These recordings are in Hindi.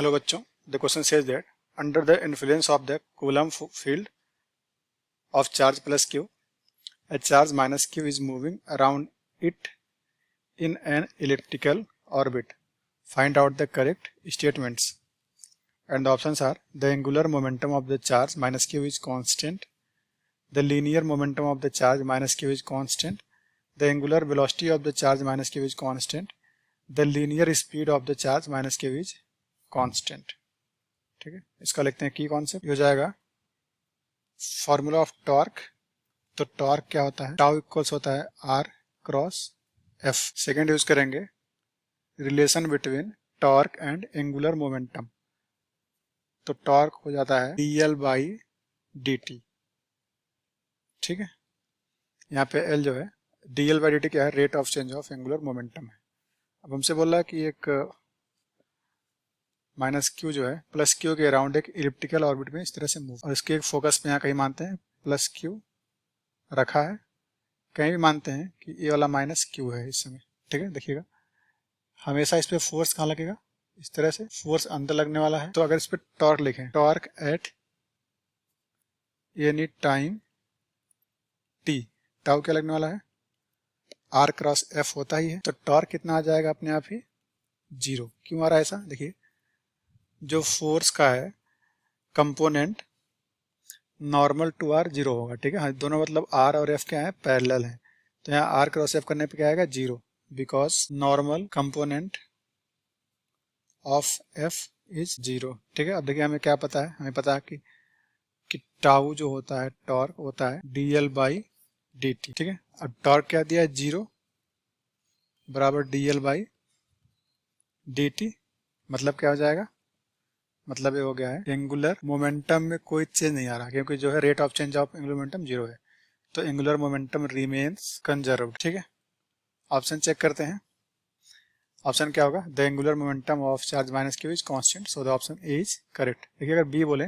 हेलो बच्चों, the question says that under the influence of the coulomb field of charge plus Q, a charge minus q is moving around it in an elliptical orbit. Find out the correct statements. And the options are: the angular momentum of the charge minus q is constant, the linear momentum of the charge minus q is constant, the angular velocity of the charge minus q is constant, the linear speed of the charge minus q is constant. ठीक है, इसका लिखते हैं की कॉन्सेप्ट हो जाएगा फॉर्मूला ऑफ टॉर्क। तो टॉर्क क्या होता है, टाउ इक्वल्स होता है r cross f. Second use करेंगे relation between torque and angular momentum. तो टॉर्क हो जाता है dl बाई dt। ठीक है, यहाँ पे L जो है dl बाई dt क्या है, rate of change of angular momentum है। अब हमसे बोल रहा है कि एक माइनस क्यू जो है प्लस क्यू के अराउंड एक इलिप्टिकल ऑर्बिट में इस तरह से मूव, और इसके एक फोकस पे यहाँ कहीं मानते हैं प्लस क्यू रखा है, कहीं भी मानते हैं कि ये वाला माइनस क्यू है इस समय। ठीक है, देखिएगा हमेशा इस पे फोर्स कहाँ लगेगा, इस तरह से फोर्स अंदर लगने वाला है। तो अगर इस पे टॉर्क लिखें, torque at any time T, tau क्या लगने वाला है, आर क्रॉस एफ होता ही है। तो टॉर्क कितना आ जाएगा अपने आप ही, जीरो। क्यों आ रहा है ऐसा, देखिए जो फोर्स का है component normal to R zero होगा। ठीक है, हाँ दोनों मतलब आर और एफ क्या है, पैरेलल है। तो यहाँ आर क्रॉस एफ करने पे क्या आएगा, zero, because normal component of F is zero. ठीक है, अब देखिए हमें क्या पता है, हमें पता है कि टाउ जो होता है टॉर्क होता है dl बाई dt। ठीक है, अब टॉर्क क्या दिया है, जीरो बराबर dl बाई dt। मतलब क्या हो जाएगा, मतलब ये हो गया है एंगुलर मोमेंटम में कोई चेंज नहीं आ रहा, क्योंकि जो है rate of change of angular momentum zero है। तो एंगुलर मोमेंटम रिमेन्स कंजर्व्ड। ठीक है, ऑप्शन चेक करते हैं। ऑप्शन क्या होगा, the angular momentum of charge minus Q is constant, so the option A is correct. देखिए अगर बी बोले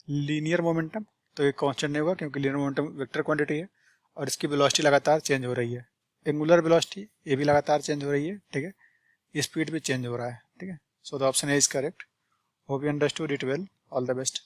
लीनियर मोमेंटम तो ये कांस्टेंट नहीं होगा, क्योंकि लीनियर मोमेंटम वेक्टर क्वांटिटी है और इसकी वेलोसिटी लगातार चेंज हो रही है। एंगुलर वेलोसिटी ये भी लगातार चेंज हो रही है। ठीक है, स्पीड भी चेंज हो रहा है। ठीक है, so the option A is correct. Hope you understood it well. All the best.